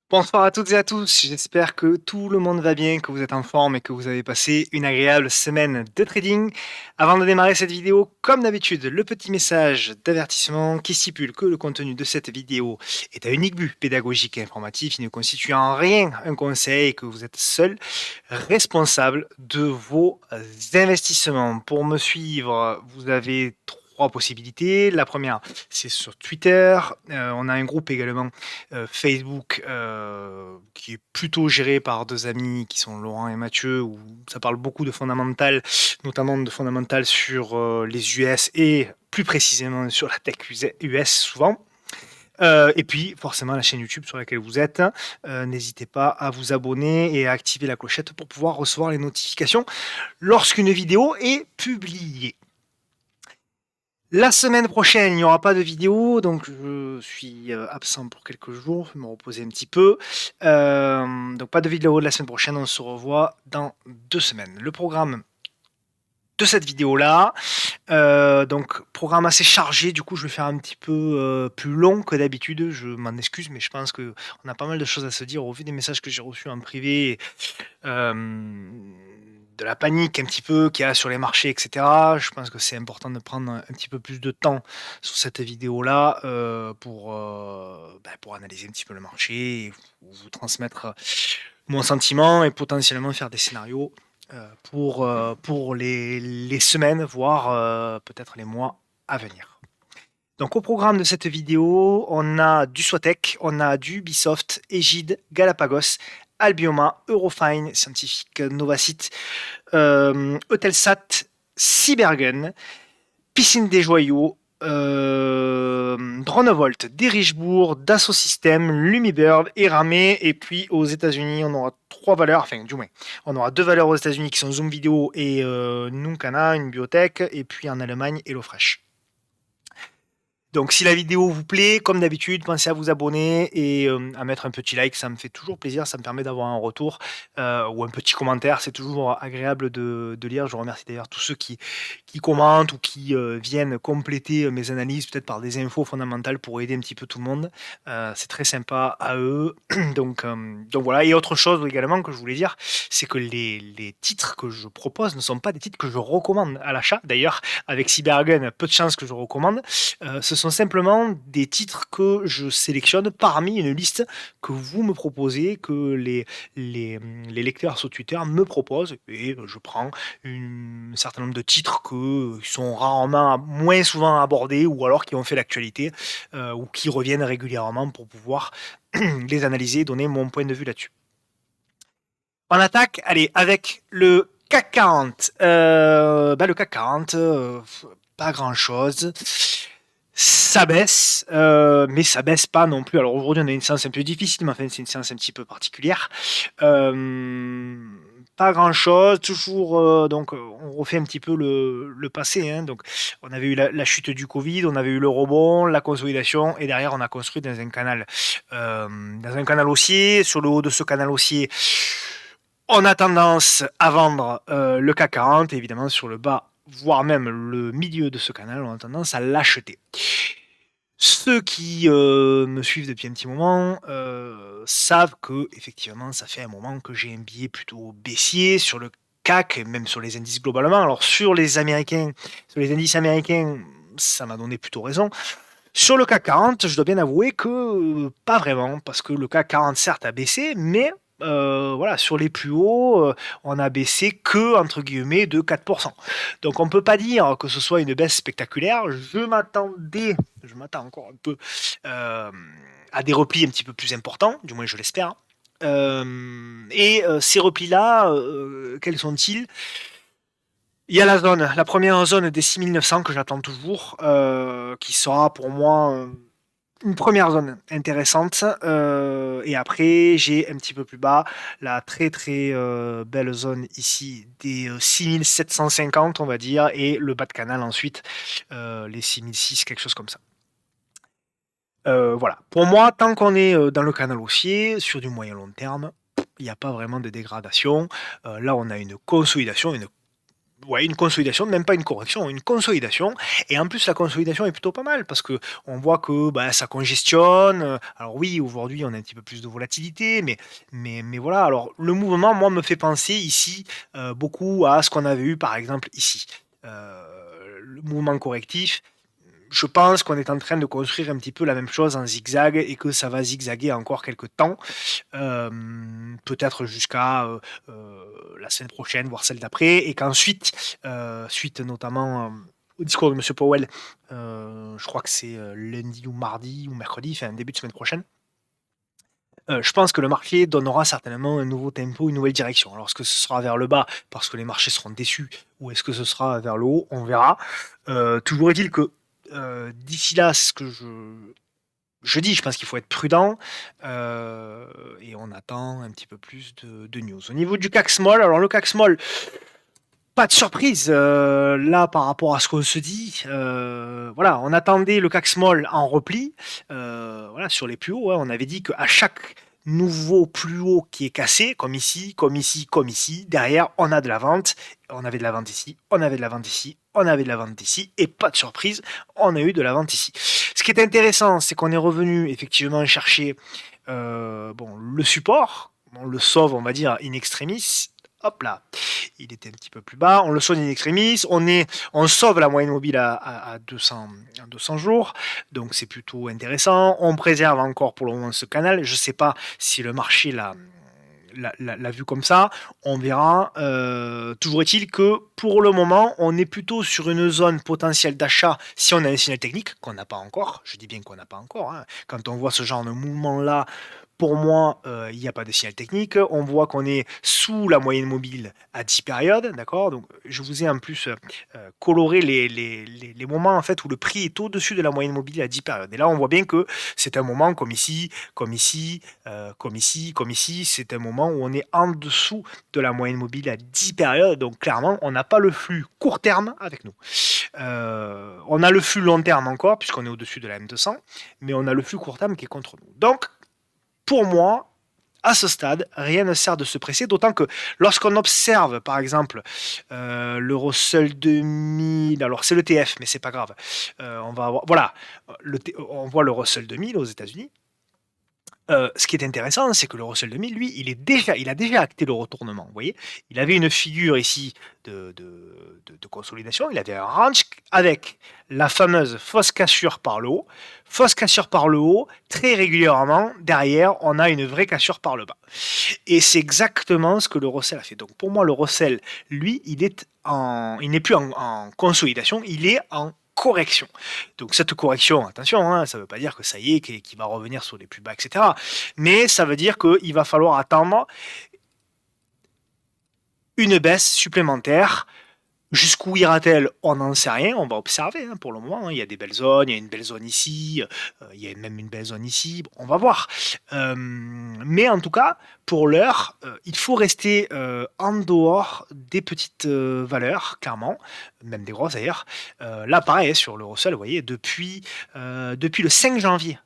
Bonsoir à toutes et à tous, j'espère que tout le monde va bien, que vous êtes en forme et que vous avez passé une agréable semaine de trading. Avant de démarrer cette vidéo, comme d'habitude, le petit message d'avertissement qui stipule que le contenu de cette vidéo est à unique but pédagogique et informatif, il ne constitue en rien un conseil et que vous êtes seul responsable de vos investissements. Pour me suivre, vous avez trois possibilités. La première, c'est sur Twitter. On a un groupe également Facebook qui est plutôt géré par deux amis qui sont Laurent et Mathieu, où ça parle beaucoup de fondamentales, notamment de fondamentales sur les US et plus précisément sur la tech US souvent. Et puis forcément la chaîne YouTube sur laquelle vous êtes. N'hésitez pas à vous abonner et à activer la clochette pour pouvoir recevoir les notifications lorsqu'une vidéo est publiée. La semaine prochaine, il n'y aura pas de vidéo, donc je suis absent pour quelques jours, je vais me reposer un petit peu. Donc pas de vidéo de la semaine prochaine, on se revoit dans 2 semaines. Le programme de cette vidéo-là, donc programme assez chargé, du coup je vais faire un petit peu plus long que d'habitude, je m'en excuse, mais je pense qu'on a pas mal de choses à se dire au vu des messages que j'ai reçus en privé. De la panique un petit peu qu'il y a sur les marchés, etc. Je pense que c'est important de prendre un petit peu plus de temps sur cette vidéo-là pour analyser un petit peu le marché, et vous transmettre mon sentiment et potentiellement faire des scénarios pour les semaines, voire peut-être les mois à venir. Donc au programme de cette vidéo, on a du Swatec, on a du Ubisoft, Egide, Galapagos, Albioma, Eurofine, Scientifique, Novacite, Eutelsat, Cybergun, Piscine des Joyaux, Dronevolt, Dirichebourg, Dassault Systèmes, Lumibird, Eramé, et puis aux États-Unis, on aura trois valeurs, enfin du moins, on aura deux valeurs aux États-Unis qui sont Zoom Video et Nuncana, une biotech, et puis en Allemagne, HelloFresh. Donc si la vidéo vous plaît, comme d'habitude, pensez à vous abonner et à mettre un petit like, ça me fait toujours plaisir, ça me permet d'avoir un retour ou un petit commentaire, c'est toujours agréable de lire. Je remercie d'ailleurs tous ceux qui commentent ou qui viennent compléter mes analyses, peut-être par des infos fondamentales pour aider un petit peu tout le monde. C'est très sympa à eux. Donc voilà, et autre chose également que je voulais dire, c'est que les titres que je propose ne sont pas des titres que je recommande à l'achat. D'ailleurs, avec Cybergun, peu de chances que je recommande. Ce sont simplement des titres que je sélectionne parmi une liste que vous me proposez, que les lecteurs sur Twitter me proposent, et je prends un certain nombre de titres qui sont rarement, moins souvent abordés, ou alors qui ont fait l'actualité, ou qui reviennent régulièrement pour pouvoir les analyser et donner mon point de vue là-dessus. On attaque, allez, avec le CAC 40. Le CAC 40, pas grand-chose. Ça baisse, mais ça baisse pas non plus. Alors aujourd'hui, on a une séance un peu difficile, mais enfin, c'est une séance un petit peu particulière. Pas grand-chose, toujours. Donc, on refait un petit peu le passé. Hein. Donc, on avait eu la chute du Covid, on avait eu le rebond, la consolidation, et derrière, on a construit dans un canal haussier. Sur le haut de ce canal haussier, on a tendance à vendre le CAC 40, et évidemment, sur le bas, voire même le milieu de ce canal, on a tendance à l'acheter. Ceux qui me suivent depuis un petit moment savent que effectivement, ça fait un moment que j'ai un biais plutôt baissier sur le CAC et même sur les indices globalement. Alors sur les Américains, sur les indices américains, ça m'a donné plutôt raison. Sur le CAC 40, je dois bien avouer que pas vraiment, parce que le CAC 40 certes a baissé, mais voilà, sur les plus hauts, on a baissé que entre guillemets de 4%. Donc on peut pas dire que ce soit une baisse spectaculaire. Je m'attends encore un peu euh, à des replis un petit peu plus importants, du moins je l'espère. Ces replis-là, quels sont-ils? Il y a la première zone des 6900 que j'attends toujours, qui sera pour moi une première zone intéressante. Et après, j'ai un petit peu plus bas la très très belle zone ici des 6750, on va dire, et le bas de canal ensuite, les 6006, quelque chose comme ça. Voilà. Pour moi, tant qu'on est dans le canal haussier, sur du moyen long terme, il n'y a pas vraiment de dégradation. Là, on a une consolidation, une Ouais, une consolidation, même pas une correction, une consolidation. Et en plus, la consolidation est plutôt pas mal parce que on voit que bah, ça congestionne. Alors oui, aujourd'hui, on a un petit peu plus de volatilité, mais voilà. Alors le mouvement, moi, me fait penser ici beaucoup à ce qu'on avait eu, par exemple, ici. Le mouvement correctif, je pense qu'on est en train de construire un petit peu la même chose en zigzag et que ça va zigzaguer encore quelques temps, peut-être jusqu'à la semaine prochaine, voire celle d'après, et qu'ensuite, suite notamment au discours de M. Powell, je crois que c'est lundi ou mardi ou mercredi, enfin début de semaine prochaine, je pense que le marché donnera certainement un nouveau tempo, une nouvelle direction. Alors, est-ce que ce sera vers le bas parce que les marchés seront déçus ou est-ce que ce sera vers le haut? On verra. Toujours est-il que d'ici là, c'est ce que je dis, je pense qu'il faut être prudent et on attend un petit peu plus de news. Au niveau du CAC Small, alors le CAC Small, pas de surprise là par rapport à ce qu'on se dit. Voilà, on attendait le CAC Small en repli, voilà, sur les plus hauts. Hein. On avait dit qu'à chaque nouveau plus haut qui est cassé, comme ici, comme ici, comme ici, derrière, on a de la vente. On avait de la vente ici, on avait de la vente ici, on avait de la vente ici, et pas de surprise, on a eu de la vente ici. Ce qui est intéressant, c'est qu'on est revenu effectivement chercher bon, le support. On le sauve, on va dire, in extremis. Hop là, il était un petit peu plus bas, on le sauve in extremis, on sauve la moyenne mobile à 200 jours, donc c'est plutôt intéressant. On préserve encore pour le moment ce canal. Je ne sais pas si le marché l'a vu comme ça, on verra. Toujours est-il que pour le moment, on est plutôt sur une zone potentielle d'achat si on a un signal technique qu'on n'a pas encore. Je dis bien qu'on n'a pas encore. Hein. Quand on voit ce genre de mouvement-là, pour moi, il n'y a pas de signal technique. On voit qu'on est sous la moyenne mobile à 10 périodes, d'accord. Donc, je vous ai en plus coloré les moments en fait où le prix est au-dessus de la moyenne mobile à 10 périodes. Et là, on voit bien que c'est un moment comme ici, comme ici, comme ici, comme ici. C'est un moment où on est en dessous de la moyenne mobile à 10 périodes. Donc, clairement, on n'a pas le flux court terme avec nous. On a le flux long terme encore, puisqu'on est au-dessus de la M200, mais on a le flux court terme qui est contre nous. Donc, pour moi, à ce stade, rien ne sert de se presser, d'autant que lorsqu'on observe, par exemple, le Russell 2000, alors c'est le TF, mais c'est pas grave, on va avoir, voilà, on voit le Russell 2000 aux États-Unis. Ce qui est intéressant, c'est que le Russell 2000, lui, il a déjà acté le retournement. Vous voyez, il avait une figure ici de consolidation. Il avait un range avec la fameuse fausse cassure par le haut. Fausse cassure par le haut, très régulièrement, derrière, on a une vraie cassure par le bas. Et c'est exactement ce que le Russell a fait. Donc pour moi, le Russell, lui, il n'est plus en consolidation, il est en correction. Donc cette correction, attention, hein, ça ne veut pas dire que ça y est, qu'il va revenir sur les plus bas, etc. Mais ça veut dire qu'il va falloir attendre une baisse supplémentaire. Jusqu'où ira-t-elle? On n'en sait rien, on va observer hein, pour le moment. Hein. Il y a des belles zones, il y a une belle zone ici, il y a même une belle zone ici, on va voir. Mais en tout cas, pour l'heure, il faut rester en dehors des petites valeurs, clairement, même des grosses d'ailleurs. Là, pareil, sur le Russell, vous voyez, depuis le 5 janvier,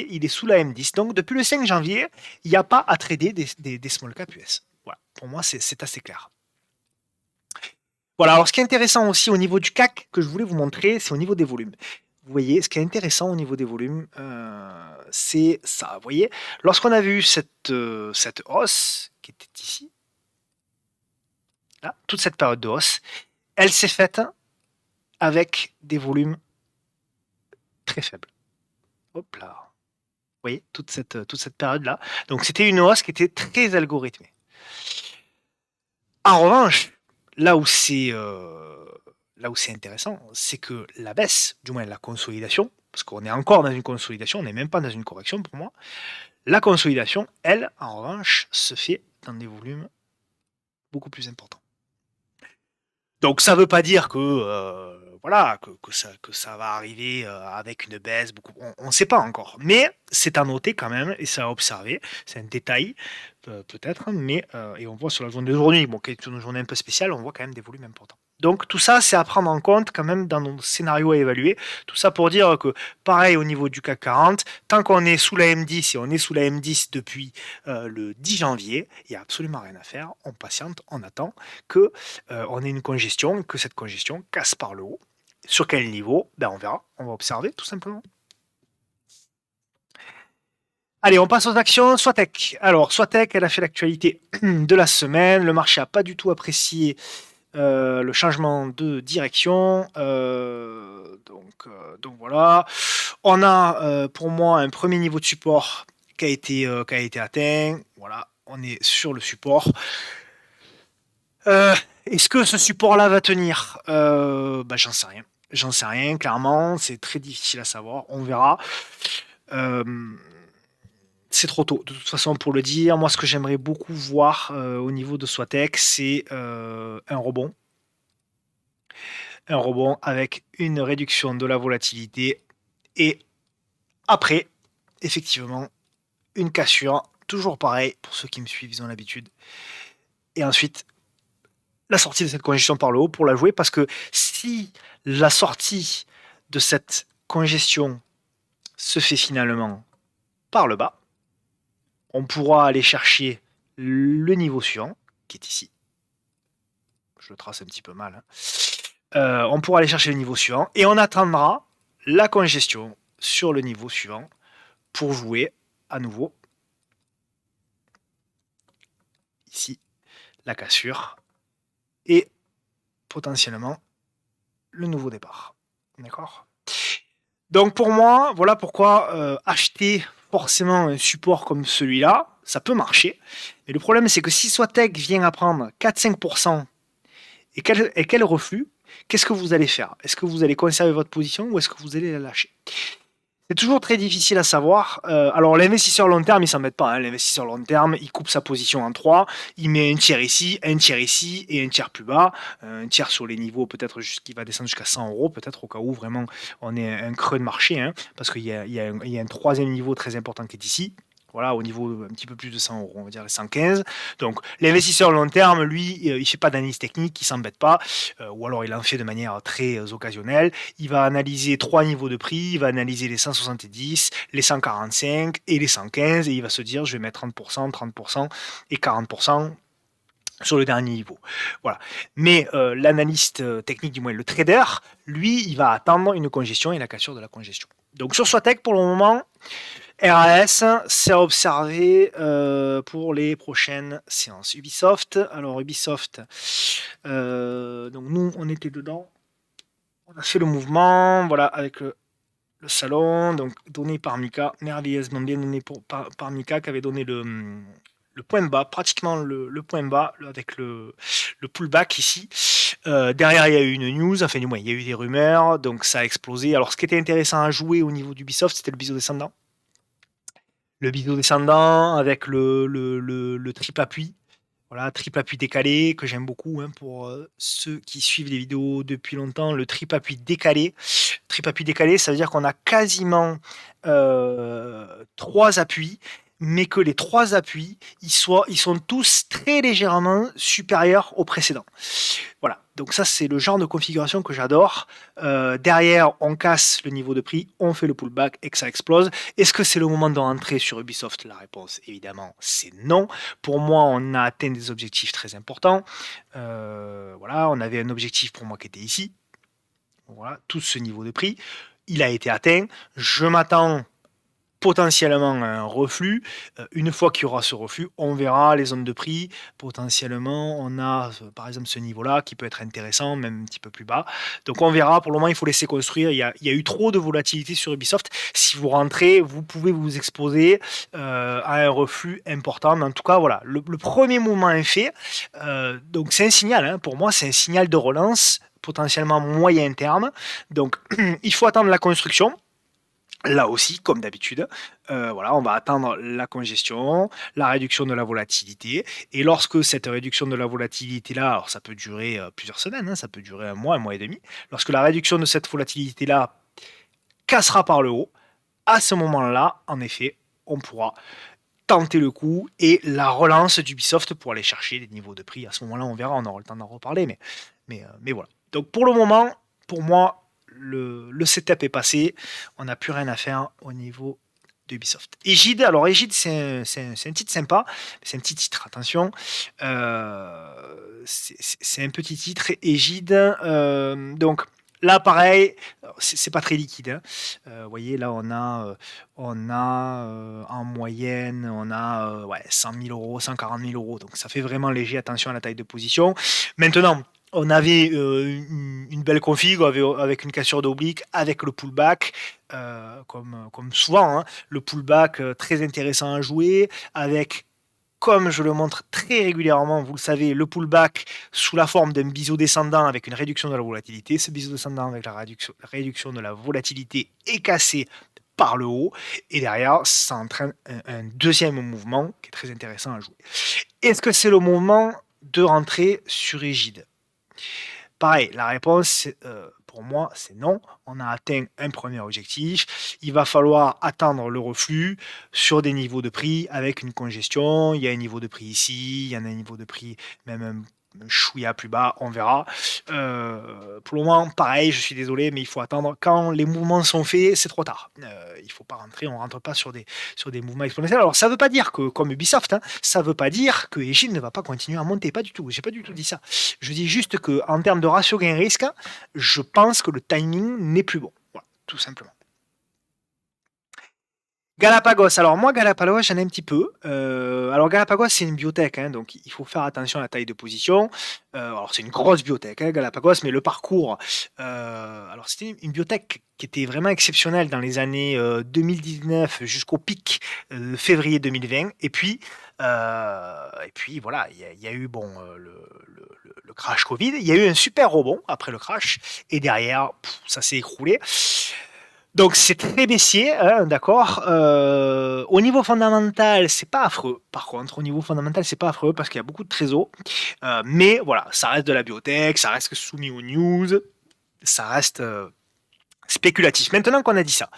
il est sous la M10. Donc, depuis le 5 janvier, il n'y a pas à trader des small cap US. Voilà, pour moi, c'est assez clair. Voilà, alors ce qui est intéressant aussi au niveau du CAC que je voulais vous montrer, c'est au niveau des volumes. Vous voyez, ce qui est intéressant au niveau des volumes, c'est ça. Vous voyez, lorsqu'on avait eu cette hausse qui était ici, là, toute cette période de hausse, elle s'est faite avec des volumes très faibles. Hop là. Vous voyez, toute cette période-là. Donc c'était une hausse qui était très algorithmée. En revanche, là où c'est intéressant, c'est que la baisse, du moins la consolidation, parce qu'on est encore dans une consolidation, on n'est même pas dans une correction pour moi, la consolidation, elle, en revanche, se fait dans des volumes beaucoup plus importants. Donc ça ne veut pas dire que voilà que ça va arriver avec une baisse beaucoup. On ne sait pas encore, mais c'est à noter quand même et c'est à observer. C'est un détail peut-être, mais et on voit sur la journée d'aujourd'hui, bon, qui est une journée un peu spéciale, on voit quand même des volumes importants. Donc tout ça, c'est à prendre en compte quand même dans nos scénarios à évaluer. Tout ça pour dire que, pareil au niveau du CAC 40, tant qu'on est sous la M10 et on est sous la M10 depuis le 10 janvier, il n'y a absolument rien à faire. On patiente, on attend que on ait une congestion et que cette congestion casse par le haut. Sur quel niveau? Ben on verra, on va observer tout simplement. Allez, on passe aux actions. Swatech. Alors, Swatech, elle a fait l'actualité de la semaine. Le marché n'a pas du tout apprécié le changement de direction. Donc voilà. On a pour moi un premier niveau de support qui a été atteint. Voilà, on est sur le support. Est-ce que ce support-là va tenir? Bah, j'en sais rien. J'en sais rien, clairement. C'est très difficile à savoir. On verra. Euh, c'est trop tôt, de toute façon, pour le dire. Moi, ce que j'aimerais beaucoup voir au niveau de Swatech, c'est un rebond. Un rebond avec une réduction de la volatilité et après, effectivement, une cassure, toujours pareil, pour ceux qui me suivent, ils ont l'habitude. Et ensuite, la sortie de cette congestion par le haut pour la jouer, parce que si la sortie de cette congestion se fait finalement par le bas, on pourra aller chercher le niveau suivant, qui est ici. Je le trace un petit peu mal. On pourra aller chercher le niveau suivant et on attendra la congestion sur le niveau suivant pour jouer à nouveau ici la cassure et potentiellement le nouveau départ. D'accord? Donc pour moi, voilà pourquoi acheter forcément un support comme celui-là, ça peut marcher. Mais le problème, c'est que si Swatech vient à prendre 4-5% et qu'elle reflue, qu'est-ce que vous allez faire? Est-ce que vous allez conserver votre position ou est-ce que vous allez la lâcher? C'est toujours très difficile à savoir. Alors l'investisseur long terme, il s'embête pas. Hein. L'investisseur long terme, il coupe sa position en trois. Il met un tiers ici et un tiers plus bas. Un tiers sur les niveaux peut-être qui va descendre jusqu'à 100 euros, peut-être au cas où vraiment on est un creux de marché. Hein, parce qu'il y a un troisième niveau très important qui est ici. Voilà, au niveau un petit peu plus de 100 euros, on va dire les 115. Donc l'investisseur long terme, lui, il ne fait pas d'analyse technique, il ne s'embête pas, ou alors il en fait de manière très occasionnelle. Il va analyser trois niveaux de prix, il va analyser les 170, les 145 et les 115, et il va se dire je vais mettre 30%, 30% et 40% sur le dernier niveau. Voilà. Mais l'analyste technique, du moins le trader, lui, il va attendre une congestion et la cassure de la congestion. Donc sur Swatech, pour le moment, RAS, c'est à observer pour les prochaines séances. Ubisoft, alors Ubisoft, donc nous on était dedans, on a fait le mouvement, voilà, avec le salon, donc donné par Mika, merveilleusement bien donné par Mika qui avait donné le point bas, pratiquement le point bas avec le pullback ici. Derrière, il y a eu une news, enfin du moins, il y a eu des rumeurs, donc ça a explosé. Alors ce qui était intéressant à jouer au niveau d'Ubisoft, c'était le biseau descendant. Le biseau descendant avec le triple appui. Voilà, triple appui décalé, que j'aime beaucoup hein, pour ceux qui suivent les vidéos depuis longtemps. Le triple appui décalé. Triple appui décalé, ça veut dire qu'on a quasiment trois appuis, mais que les trois appuis, ils sont tous très légèrement supérieurs aux précédents. Voilà, donc ça c'est le genre de configuration que j'adore. Derrière, on casse le niveau de prix, on fait le pullback et que ça explose. Est-ce que c'est le moment de rentrer sur Ubisoft? La réponse, évidemment, c'est non. Pour moi, on a atteint des objectifs très importants. Voilà, on avait un objectif pour moi qui était ici. Voilà, tout ce niveau de prix. Il a été atteint. Je m'attends potentiellement un reflux. Une fois qu'il y aura ce reflux, on verra les zones de prix. Potentiellement, on a par exemple ce niveau-là qui peut être intéressant, même un petit peu plus bas. Donc on verra. Pour le moment, il faut laisser construire. Il y a eu trop de volatilité sur Ubisoft. Si vous rentrez, vous pouvez vous exposer à un reflux important. Mais en tout cas, voilà, le premier mouvement est fait. Donc c'est un signal. Hein. Pour moi, c'est un signal de relance potentiellement moyen terme. Donc il faut attendre la construction. Là aussi, comme d'habitude, voilà, on va attendre la congestion, la réduction de la volatilité. Et lorsque cette réduction de la volatilité-là, alors ça peut durer plusieurs semaines, hein, ça peut durer un mois et demi, lorsque la réduction de cette volatilité-là cassera par le haut, à ce moment-là, en effet, on pourra tenter le coup et la relance d'Ubisoft pour aller chercher des niveaux de prix. À ce moment-là, on verra, on aura le temps d'en reparler, mais Mais voilà. Donc pour le moment, pour moi, le setup est passé. On n'a plus rien à faire au niveau d'Ubisoft. Égide, alors Égide, c'est un titre sympa. C'est un petit titre, attention. C'est un petit titre, Égide. Donc là, pareil, c'est pas très liquide, hein. Vous voyez, là, on a en moyenne, on a ouais, 100 000 euros, 140 000 euros. Donc ça fait vraiment léger. Attention à la taille de position. Maintenant, on avait une belle config avec une cassure d'oblique, avec le pullback, comme souvent, hein, le pullback très intéressant à jouer, avec, comme je le montre très régulièrement, vous le savez, le pullback sous la forme d'un biseau descendant avec une réduction de la volatilité. Ce biseau descendant avec la réduction de la volatilité est cassé par le haut, et derrière, ça entraîne un deuxième mouvement qui est très intéressant à jouer. Est-ce que c'est le moment de rentrer sur Égide? Pareil, la réponse, pour moi, c'est non. On a atteint un premier objectif. Il va falloir attendre le reflux sur des niveaux de prix avec une congestion. Il y a un niveau de prix ici, il y en a un niveau de prix même un chouïa plus bas, on verra. Pour le moment, pareil, je suis désolé, mais il faut attendre. Quand les mouvements sont faits, c'est trop tard. Il ne faut pas rentrer, on ne rentre pas sur des mouvements exponentiels. Alors, ça ne veut pas dire que, comme Ubisoft, hein, ça ne veut pas dire que Egil ne va pas continuer à monter. Pas du tout. J'ai pas du tout dit ça. Je dis juste que en termes de ratio gain-risque, je pense que le timing n'est plus bon. Voilà, tout simplement. Galapagos. Alors moi, Galapagos, j'en ai un petit peu. Alors Galapagos, c'est une biotech, hein, donc il faut faire attention à la taille de position. Alors c'est une grosse biotech, hein, Galapagos, mais le parcours. Alors c'était une biotech qui était vraiment exceptionnelle dans les années 2019 jusqu'au pic février 2020. Et puis voilà, il y a eu bon le crash Covid. Il y a eu un super rebond après le crash, et derrière, ça s'est écroulé. Donc c'est très baissier, hein, d'accord. Au niveau fondamental, c'est pas affreux. Par contre, au niveau fondamental, c'est pas affreux parce qu'il y a beaucoup de trésors. Mais voilà, ça reste de la biotech, ça reste soumis aux news, ça reste spéculatif. Maintenant qu'on a dit ça,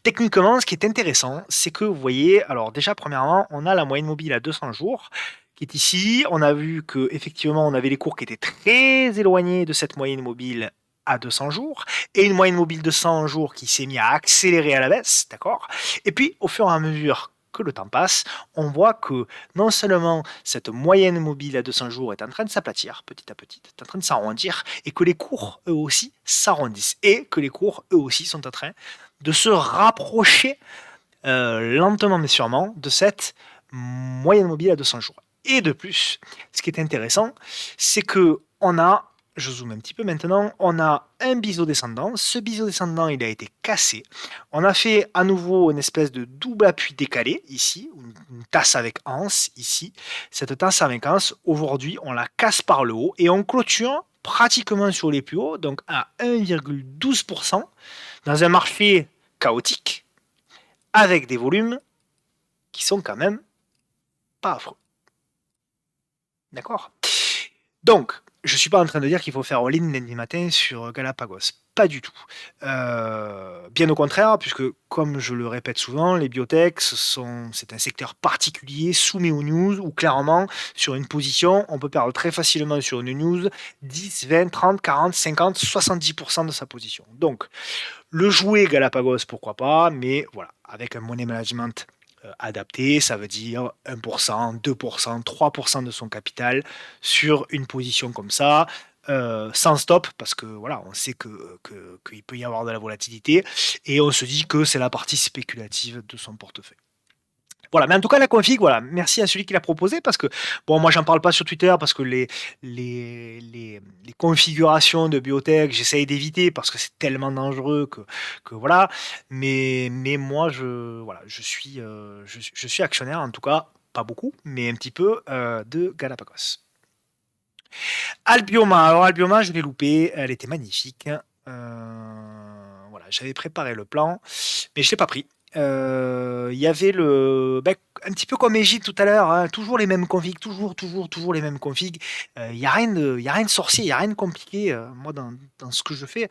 techniquement, ce qui est intéressant, c'est que vous voyez, alors déjà, premièrement, on a la moyenne mobile à 200 jours qui est ici. On a vu que effectivement, on avait les cours qui étaient très éloignés de cette moyenne mobile à 200 jours, et une moyenne mobile de 100 jours qui s'est mis à accélérer à la baisse, d'accord. Et puis, au fur et à mesure que le temps passe, on voit que non seulement cette moyenne mobile à 200 jours est en train de s'aplatir petit à petit, est en train de s'arrondir, et que les cours, eux aussi, s'arrondissent, et que les cours, eux aussi, sont en train de se rapprocher lentement mais sûrement de cette moyenne mobile à 200 jours. Et de plus, ce qui est intéressant, c'est que on a, je zoome un petit peu maintenant, on a un biseau descendant. Ce biseau descendant, il a été cassé. On a fait à nouveau une espèce de double appui décalé ici, une tasse avec anse ici. Cette tasse avec anse, aujourd'hui, on la casse par le haut et on clôture pratiquement sur les plus hauts, donc à 1,12% dans un marché chaotique avec des volumes qui sont quand même pas affreux. D'accord. Donc, je ne suis pas en train de dire qu'il faut faire all-in lundi matin sur Galapagos. Pas du tout. Bien au contraire, puisque, comme je le répète souvent, les biotech, c'est un secteur particulier, soumis aux news, où clairement, sur une position, on peut perdre très facilement sur une news 10, 20, 30, 40, 50, 70% de sa position. Donc, le jouer Galapagos, pourquoi pas, mais voilà, avec un money management adapté, ça veut dire 1%, 2%, 3% de son capital sur une position comme ça, sans stop, parce que voilà, on sait qu'il peut y avoir de la volatilité, et on se dit que c'est la partie spéculative de son portefeuille. Voilà, mais en tout cas, la config, voilà, merci à celui qui l'a proposé, parce que, bon, moi, j'en parle pas sur Twitter, parce que les configurations de biotech, j'essaye d'éviter, parce que c'est tellement dangereux que voilà, mais moi, voilà, je suis actionnaire, en tout cas, pas beaucoup, mais un petit peu, de Galapagos. Albioma, alors Albioma, je l'ai loupé, elle était magnifique. Voilà, j'avais préparé le plan, mais je l'ai pas pris. Il y avait un petit peu comme Egide tout à l'heure, hein, toujours les mêmes configs, toujours les mêmes configs. Il n'y a rien de sorcier, il n'y a rien de compliqué, moi, dans ce que je fais.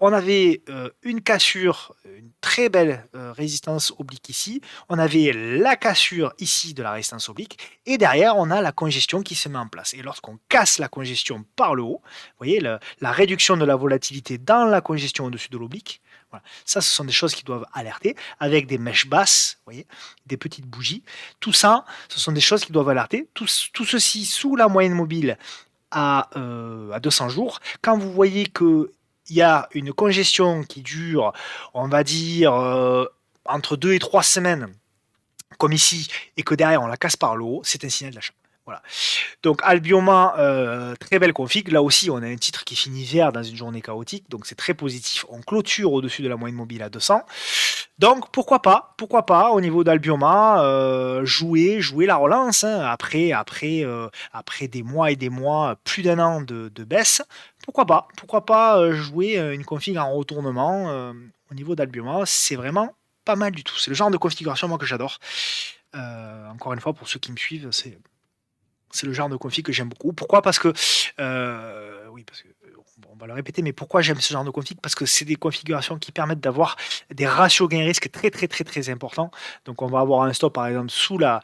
On avait une cassure, une très belle résistance oblique ici. On avait la cassure ici de la résistance oblique. Et derrière, on a la congestion qui se met en place. Et lorsqu'on casse la congestion par le haut, vous voyez, la réduction de la volatilité dans la congestion au-dessus de l'oblique, voilà. Ça, ce sont des choses qui doivent alerter avec des mèches basses, vous voyez, des petites bougies. Tout ça, ce sont des choses qui doivent alerter. Tout ceci sous la moyenne mobile à 200 jours. Quand vous voyez qu'il y a une congestion qui dure, on va dire, entre 2 et 3 semaines, comme ici, et que derrière on la casse par le haut, c'est un signal d'achat. Voilà. Donc Albioma, très belle config. Là aussi, on a un titre qui finit vert dans une journée chaotique, donc c'est très positif. On clôture au-dessus de la moyenne mobile à 200. Donc pourquoi pas au niveau d'Albioma, jouer la relance, hein, après des mois et des mois, plus d'un an de baisse. Pourquoi pas jouer une config en retournement au niveau d'Albioma. C'est vraiment pas mal du tout. C'est le genre de configuration moi que j'adore. Encore une fois, pour ceux qui me suivent, c'est le genre de config que j'aime beaucoup. Pourquoi? Parce que, oui, parce que, on va le répéter, mais pourquoi j'aime ce genre de config? Parce que c'est des configurations qui permettent d'avoir des ratios gain-risque très importants. Donc on va avoir un stop par exemple sous la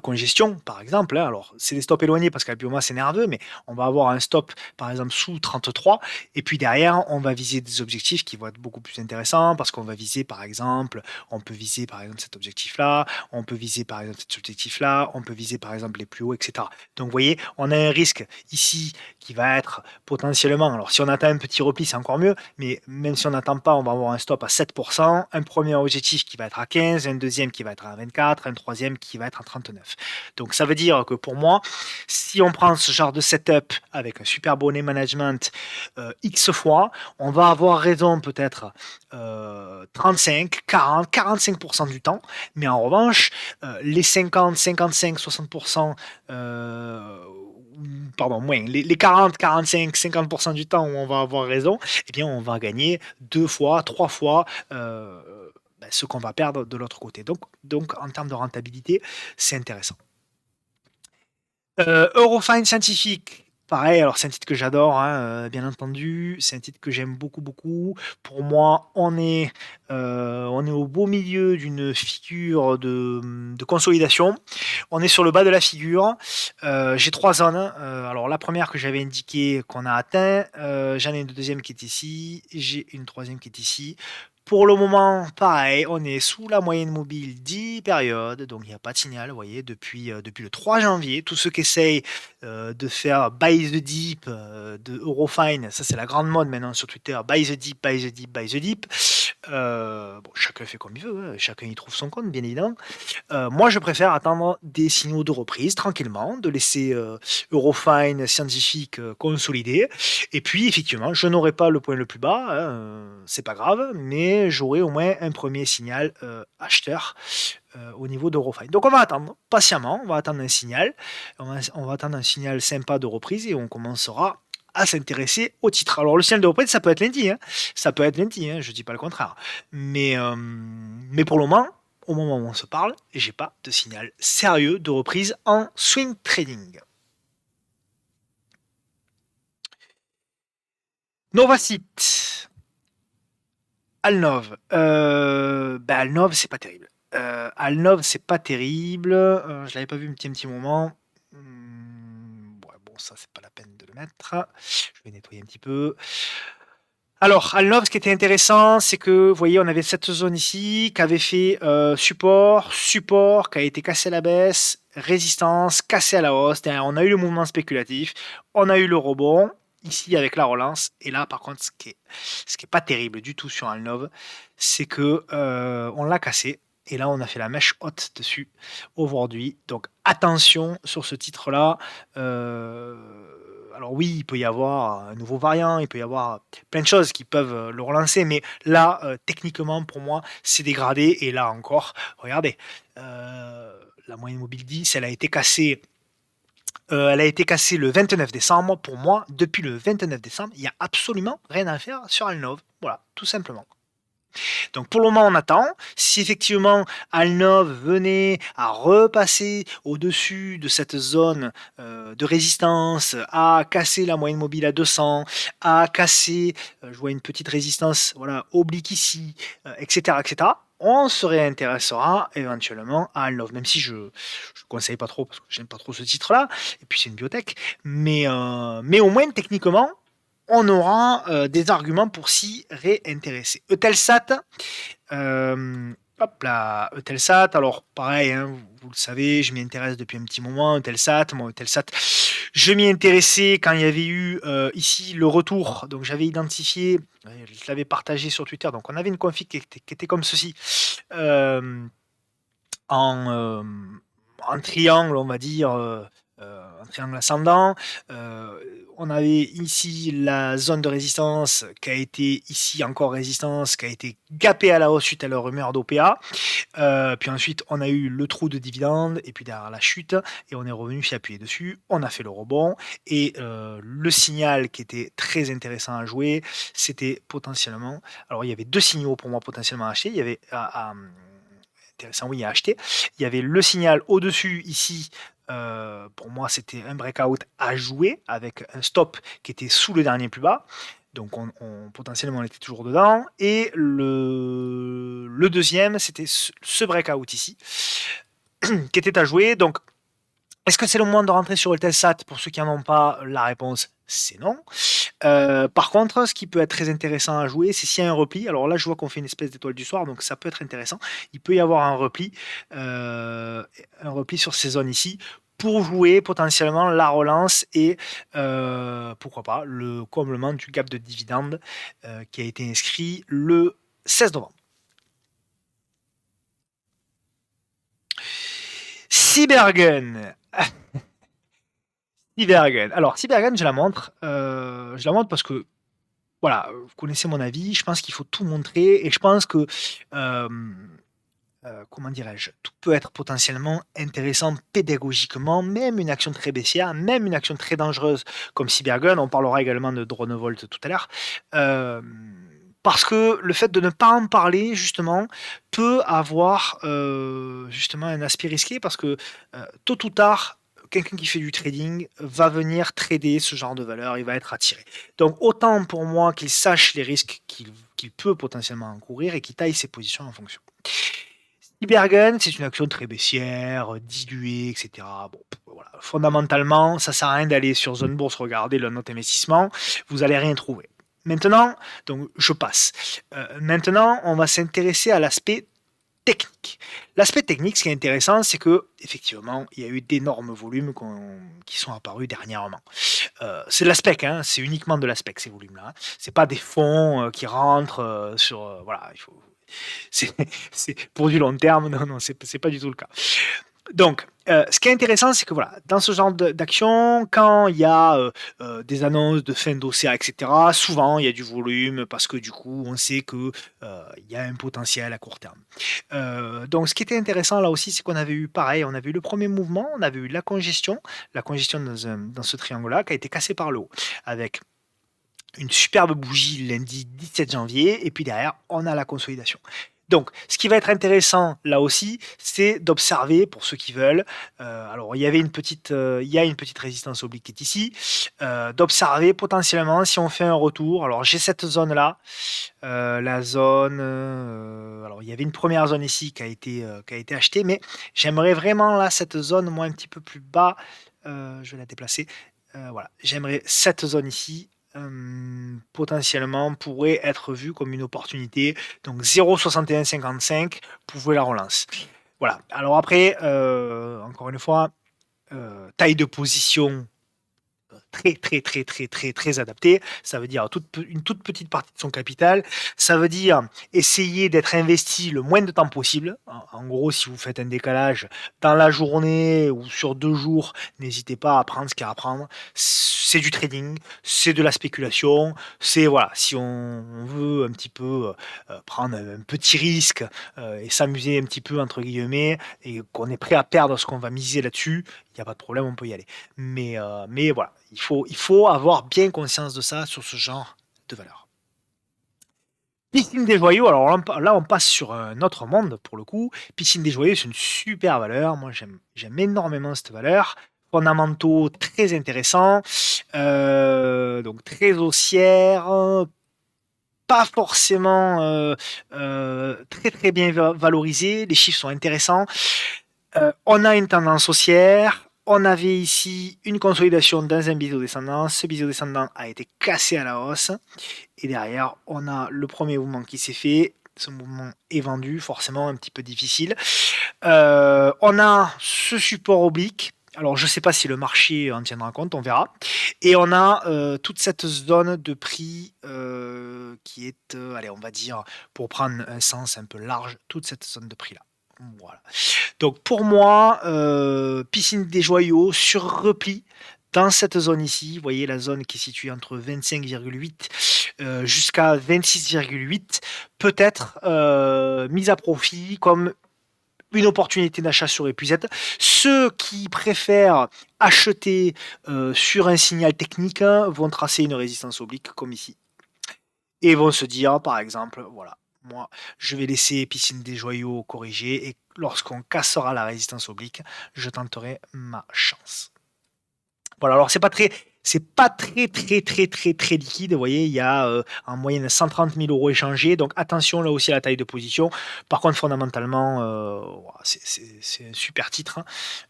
congestion, par exemple, hein. Alors, c'est des stops éloignés parce qu'Albioma, c'est nerveux, mais on va avoir un stop, par exemple, sous 33. Et puis derrière, on va viser des objectifs qui vont être beaucoup plus intéressants parce qu'on va viser, par exemple, on peut viser, par exemple, cet objectif-là, on peut viser, par exemple, cet objectif-là, on peut viser, par exemple, les plus hauts, etc. Donc, vous voyez, on a un risque ici qui va être potentiellement, alors si on attend un petit repli, c'est encore mieux, mais même si on n'attend pas, on va avoir un stop à 7%, un premier objectif qui va être à 15, un deuxième qui va être à 24, un troisième qui va être à 39. Donc ça veut dire que pour moi, si on prend ce genre de setup avec un super bonnet management X fois, on va avoir raison peut-être 35, 40, 45% du temps, mais en revanche, les 50, 55, 60%, pardon, moins, les 40, 45, 50% du temps où on va avoir raison, eh bien on va gagner 2 fois, 3 fois ce qu'on va perdre de l'autre côté. Donc, en termes de rentabilité, c'est intéressant. Eurofine Scientifique, pareil, alors c'est un titre que j'adore, hein, bien entendu, c'est un titre que j'aime beaucoup. Pour moi, on est au beau milieu d'une figure de consolidation. On est sur le bas de la figure. J'ai 3 zones. Alors la première que j'avais indiquée qu'on a atteint, j'en ai une deuxième qui est ici, j'ai une troisième qui est ici. Pour le moment, pareil, on est sous la moyenne mobile 10 périodes, donc il n'y a pas de signal, vous voyez, depuis le 3 janvier. Tous ceux qui essayent de faire buy the deep de Eurofine, ça c'est la grande mode maintenant sur Twitter, buy the deep, buy the deep, buy the deep. Bon, chacun fait comme il veut, hein, chacun y trouve son compte, bien évidemment. Moi, je préfère attendre des signaux de reprise tranquillement, de laisser Eurofine scientifique consolider. Et puis, effectivement, je n'aurai pas le point le plus bas, hein, c'est pas grave, mais j'aurai au moins un premier signal acheteur au niveau d'Eurofine. Donc, on va attendre patiemment, on va attendre un signal, on va attendre un signal sympa de reprise et on commencera à s'intéresser au titre. Alors, le signal de reprise, ça peut être lundi, hein. Ça peut être lundi, hein, je dis pas le contraire. Mais pour le moment, au moment où on se parle, j'ai pas de signal sérieux de reprise en swing trading. Novacite. Alnov. Alnov, c'est pas terrible. Alnov, c'est pas terrible. Je l'avais pas vu un petit moment. Ouais, bon, ça, c'est pas la peine de le mettre. Je vais nettoyer un petit peu. Alors, Alnov, ce qui était intéressant, c'est que, vous voyez, on avait cette zone ici qui avait fait support, qui a été cassé à la baisse, résistance, cassé à la hausse. Derrière, on a eu le mouvement spéculatif, on a eu le rebond, ici avec la relance. Et là, par contre, ce qui est pas terrible du tout sur Alnov, c'est que on l'a cassé. Et là, on a fait la mèche haute dessus aujourd'hui. Donc, attention sur ce titre-là. Alors oui, il peut y avoir un nouveau variant, il peut y avoir plein de choses qui peuvent le relancer, mais là, techniquement, pour moi, c'est dégradé. Et là encore, regardez, la moyenne mobile 10, elle a été cassée le 29 décembre. Pour moi, depuis le 29 décembre, il n'y a absolument rien à faire sur Alnov. Voilà, tout simplement. Donc pour le moment, on attend. Si effectivement Alnov venait à repasser au-dessus de cette zone de résistance, à casser la moyenne mobile à 200, à casser, je vois une petite résistance voilà, oblique ici, etc., etc., on se réintéressera éventuellement à Alnov, même si je ne conseille pas trop, parce que j'aime pas trop ce titre-là, et puis c'est une biotech, mais au moins techniquement, on aura des arguments pour s'y réintéresser. Eutelsat, hop là, Eutelsat, alors pareil, hein, vous le savez, je m'y intéresse depuis un petit moment, Eutelsat, moi Eutelsat, je m'y intéressais quand il y avait eu ici le retour, donc j'avais identifié, je l'avais partagé sur Twitter, donc on avait une config qui était comme ceci, euh, en, euh, en triangle, on va dire, un triangle ascendant. On avait ici la zone de résistance qui a été ici encore résistance, qui a été gapée à la hausse suite à la rumeur d'OPA. Puis ensuite, on a eu le trou de dividende et puis derrière la chute et on est revenu s'y appuyer dessus. On a fait le rebond et le signal qui était très intéressant à jouer, c'était potentiellement. Alors il y avait deux signaux pour moi potentiellement à acheter. Il y avait intéressant, oui, à acheter. Il y avait le signal au-dessus ici. Pour moi, c'était un breakout à jouer avec un stop qui était sous le dernier plus bas. Donc potentiellement on était toujours dedans. Et le deuxième, c'était ce breakout ici, qui était à jouer. Donc est-ce que c'est le moment de rentrer sur Eutelsat? Pour ceux qui n'en ont pas, la réponse c'est non. Par contre, ce qui peut être très intéressant à jouer, c'est s'il y a un repli. Alors là, je vois qu'on fait une espèce d'étoile du soir, donc ça peut être intéressant. Il peut y avoir un repli sur ces zones ici pour jouer potentiellement la relance et pourquoi pas le comblement du gap de dividende qui a été inscrit le 16 novembre. Cybergun. Cybergun. Alors, Cybergun, je la montre parce que voilà, vous connaissez mon avis, je pense qu'il faut tout montrer et je pense que, comment dirais-je, tout peut être potentiellement intéressant pédagogiquement, même une action très baissière, même une action très dangereuse comme Cybergun, on parlera également de Dronevolt tout à l'heure, parce que le fait de ne pas en parler justement peut avoir justement un aspect risqué parce que tôt ou tard, quelqu'un qui fait du trading va venir trader ce genre de valeur, il va être attiré. Donc autant pour moi qu'il sache les risques qu'il peut potentiellement encourir et qu'il taille ses positions en fonction. Cybergun, c'est une action très baissière, diluée, etc. Bon, voilà. Fondamentalement, ça sert à rien d'aller sur Zone Bourse regarder le note investissement, vous allez rien trouver. Maintenant, donc je passe. Maintenant, on va s'intéresser à l'aspect technique. L'aspect technique, ce qui est intéressant, c'est que effectivement, il y a eu d'énormes volumes qui sont apparus dernièrement. C'est de l'aspect, hein, c'est uniquement de l'aspect ces volumes-là. Hein. C'est pas des fonds qui rentrent sur, voilà, il faut. C'est pour du long terme, non, non, c'est pas du tout le cas. Donc, ce qui est intéressant, c'est que voilà, dans ce genre d'action, quand il y a des annonces de fin d'OCA, etc., souvent il y a du volume parce que du coup, on sait qu'il y a un potentiel à court terme. Donc, ce qui était intéressant là aussi, c'est qu'on avait eu pareil, on avait eu le premier mouvement, on avait eu la congestion dans ce triangle-là qui a été cassée par le haut, avec une superbe bougie lundi 17 janvier, et puis derrière, on a la consolidation. Donc, ce qui va être intéressant là aussi, c'est d'observer pour ceux qui veulent. Alors, il y a une petite résistance oblique qui est ici. D'observer potentiellement si on fait un retour. Alors, j'ai cette zone là, la zone. Alors, il y avait une première zone ici qui a été achetée, mais j'aimerais vraiment là cette zone, moi un petit peu plus bas. Je vais la déplacer. Voilà, j'aimerais cette zone ici potentiellement pourrait être vue comme une opportunité. Donc 0,6155 pouvait la relance. Voilà. Alors après, encore une fois, taille de position très très très très très très adapté. Ça veut dire une toute petite partie de son capital. Ça veut dire essayer d'être investi le moins de temps possible. En gros, si vous faites un décalage dans la journée ou sur 2 jours, n'hésitez pas à prendre ce qu'il y a à prendre. C'est du trading, c'est de la spéculation. C'est voilà, si on veut un petit peu prendre un petit risque et s'amuser un petit peu entre guillemets et qu'on est prêt à perdre ce qu'on va miser là-dessus, il n'y a pas de problème, on peut y aller. Mais voilà, il faut avoir bien conscience de ça sur ce genre de valeur. Piscine des Joyaux, alors là, on passe sur un autre monde pour le coup. Piscine des Joyaux, c'est une super valeur. Moi, j'aime énormément cette valeur. Fondamentaux très intéressants, donc très haussière, pas forcément très très bien valorisé. Les chiffres sont intéressants. On a une tendance haussière. On avait ici une consolidation dans un biseau descendant. Ce biseau descendant a été cassé à la hausse. Et derrière, on a le premier mouvement qui s'est fait. Ce mouvement est vendu, forcément un petit peu difficile. On a ce support oblique. Alors, je ne sais pas si le marché en tiendra compte, on verra. Et on a toute cette zone de prix qui est, allez, on va dire, pour prendre un sens un peu large, toute cette zone de prix-là. Voilà. Donc, pour moi, piscine des joyaux sur repli dans cette zone ici. Vous voyez la zone qui est située entre 25,8 jusqu'à 26,8, peut-être mise à profit comme une opportunité d'achat sur épuisette. Ceux qui préfèrent acheter sur un signal technique vont tracer une résistance oblique comme ici. Et vont se dire, par exemple, voilà, moi, je vais laisser Piscine des Joyaux corriger et lorsqu'on cassera la résistance oblique, je tenterai ma chance. Voilà, alors c'est pas très liquide. Vous voyez, il y a en moyenne 130 000 euros échangés. Donc attention là aussi à la taille de position. Par contre, fondamentalement, c'est un super titre,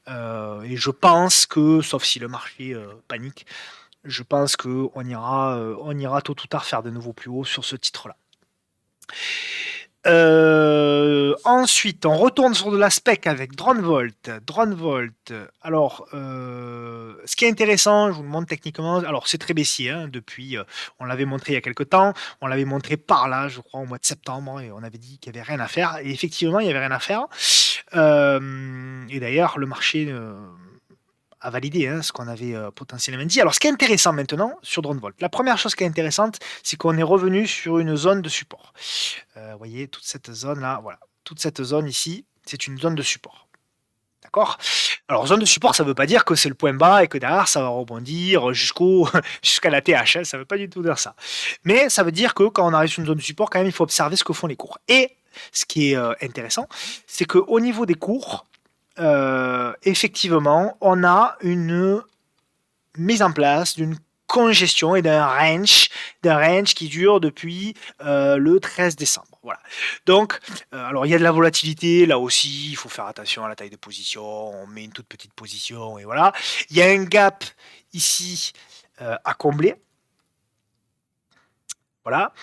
hein. Et je pense que, sauf si le marché panique, je pense on ira tôt ou tard faire de nouveau plus haut sur ce titre-là. Ensuite, on retourne sur de la spec avec DroneVolt. DroneVolt, alors, ce qui est intéressant, je vous le montre techniquement, alors c'est très baissier, hein, depuis, on l'avait montré il y a quelques temps, on l'avait montré par là, je crois, au mois de septembre, et on avait dit qu'il n'y avait rien à faire, et effectivement, il n'y avait rien à faire. Et d'ailleurs, le marché a validé ce qu'on avait potentiellement dit. Alors, ce qui est intéressant maintenant sur DroneVolt, la première chose qui est intéressante, c'est qu'on est revenu sur une zone de support. Vous voyez, toute cette zone-là, voilà. Toute cette zone ici, c'est une zone de support. D'accord. Alors, zone de support, ça ne veut pas dire que c'est le point bas et que derrière, ça va rebondir jusqu'à la TH. Ça ne veut pas du tout dire ça. Mais ça veut dire que quand on arrive sur une zone de support, quand même, il faut observer ce que font les cours. Et ce qui est intéressant, c'est qu'au niveau des cours, effectivement, on a une mise en place d'une congestion et d'un range qui dure depuis le 13 décembre. Voilà. Donc, alors il y a de la volatilité, là aussi, il faut faire attention à la taille de position, on met une toute petite position et voilà. Il y a un gap ici à combler. Voilà.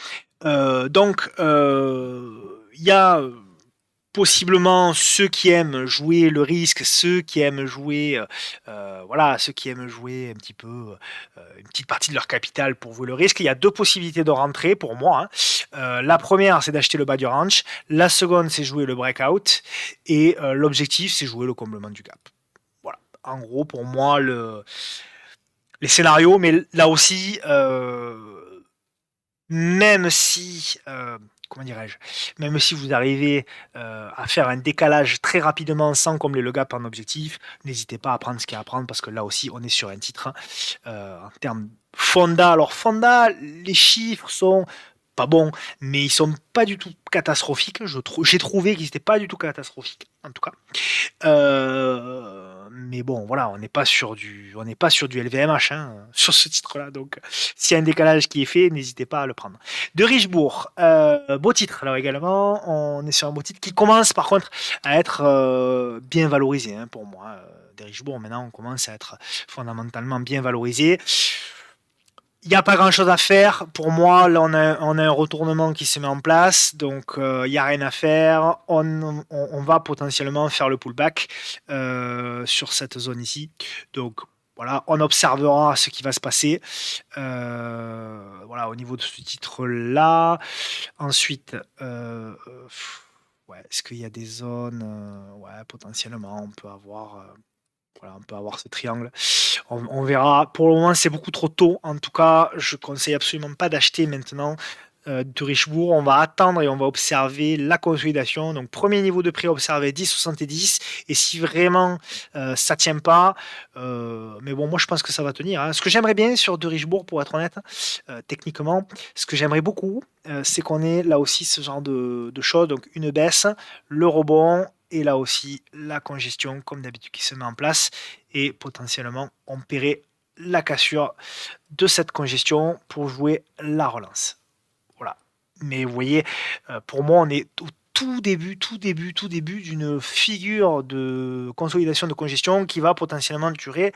Donc, il y a possiblement ceux qui aiment jouer le risque, ceux qui aiment jouer, voilà, ceux qui aiment jouer un petit peu une petite partie de leur capital pour jouer le risque. Il y a deux possibilités de rentrer pour moi, hein. La première, c'est d'acheter le bas du range. La seconde, c'est jouer le breakout. Et l'objectif, c'est jouer le comblement du gap. Voilà. En gros, pour moi, les scénarios, mais là aussi, même si, comment dirais-je, même si vous arrivez à faire un décalage très rapidement sans combler le gap en objectif, n'hésitez pas à prendre ce qu'il y a à prendre parce que là aussi on est sur un titre, en termes Fonda. Alors Fonda, les chiffres sont pas bons, mais ils sont pas du tout catastrophiques. J'ai trouvé qu'ils n'étaient pas du tout catastrophiques, en tout cas. Mais bon, voilà, on n'est pas sur du LVMH sur ce titre-là. Donc, s'il y a un décalage qui est fait, n'hésitez pas à le prendre. De Richebourg, beau titre alors également. On est sur un beau titre qui commence par contre à être bien valorisé pour moi. De Richebourg, maintenant, on commence à être fondamentalement bien valorisé. Il n'y a pas grand chose à faire. Pour moi, là, on a un retournement qui se met en place. Donc, il n'y a rien à faire. On va potentiellement faire le pullback sur cette zone ici. Donc, voilà, on observera ce qui va se passer. Voilà, au niveau de ce titre-là. Ensuite, ouais, est-ce qu'il y a des zones ouais, potentiellement, on peut avoir. Voilà, on peut avoir ce triangle. On verra. Pour le moment, c'est beaucoup trop tôt. En tout cas, je conseille absolument pas d'acheter maintenant. de Richebourg, on va attendre et on va observer la consolidation. Donc premier niveau de prix observé 10,70 et si vraiment ça tient pas, mais bon moi je pense que ça va tenir. Hein. Ce que j'aimerais bien sur de Richebourg pour être honnête, techniquement, ce que j'aimerais beaucoup, c'est qu'on ait là aussi ce genre de choses, donc une baisse, le rebond et là aussi la congestion comme d'habitude qui se met en place et potentiellement on paierait la cassure de cette congestion pour jouer la relance. Voilà. Mais vous voyez, pour moi, on est au tout début d'une figure de consolidation de congestion qui va potentiellement durer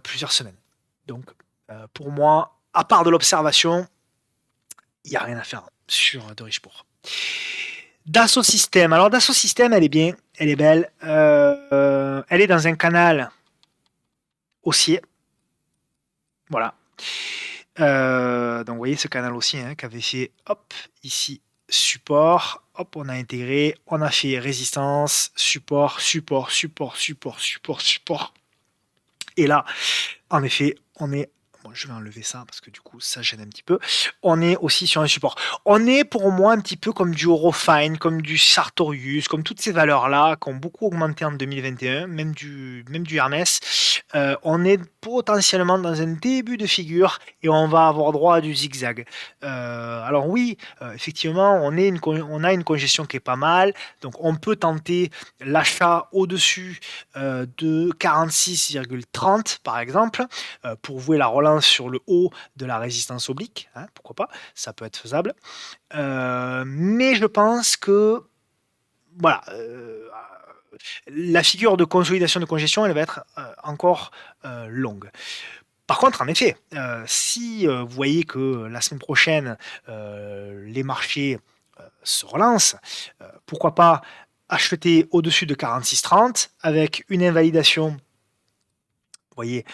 plusieurs semaines. Donc, pour moi, à part de l'observation, il n'y a rien à faire sur de Richebourg. Dassault Systèmes. Alors, Dassault Systèmes, elle est bien, elle est belle. Elle est dans un canal haussier. Voilà. Donc vous voyez ce canal aussi hein, qui avait fait hop ici support, hop on a intégré, on a fait résistance, support, support, support, support, support, support. Et là, en effet, on est je vais enlever ça parce que du coup ça gêne un petit peu. On est aussi sur un support. On est pour moi un petit peu comme du Eurofine, comme du Sartorius, comme toutes ces valeurs-là qui ont beaucoup augmenté en 2021, même du Hermès. On est potentiellement dans un début de figure et on va avoir droit à du zigzag. Alors oui, effectivement, on a une congestion qui est pas mal, donc on peut tenter l'achat au-dessus de 46,30 par exemple, pour vouer la relance sur le haut de la résistance oblique, hein, pourquoi pas, ça peut être faisable. Mais je pense que voilà, la figure de consolidation de congestion, elle va être encore longue. Par contre, en effet, si vous voyez que la semaine prochaine, les marchés se relancent, pourquoi pas acheter au-dessus de 46,30 avec une invalidation voyez,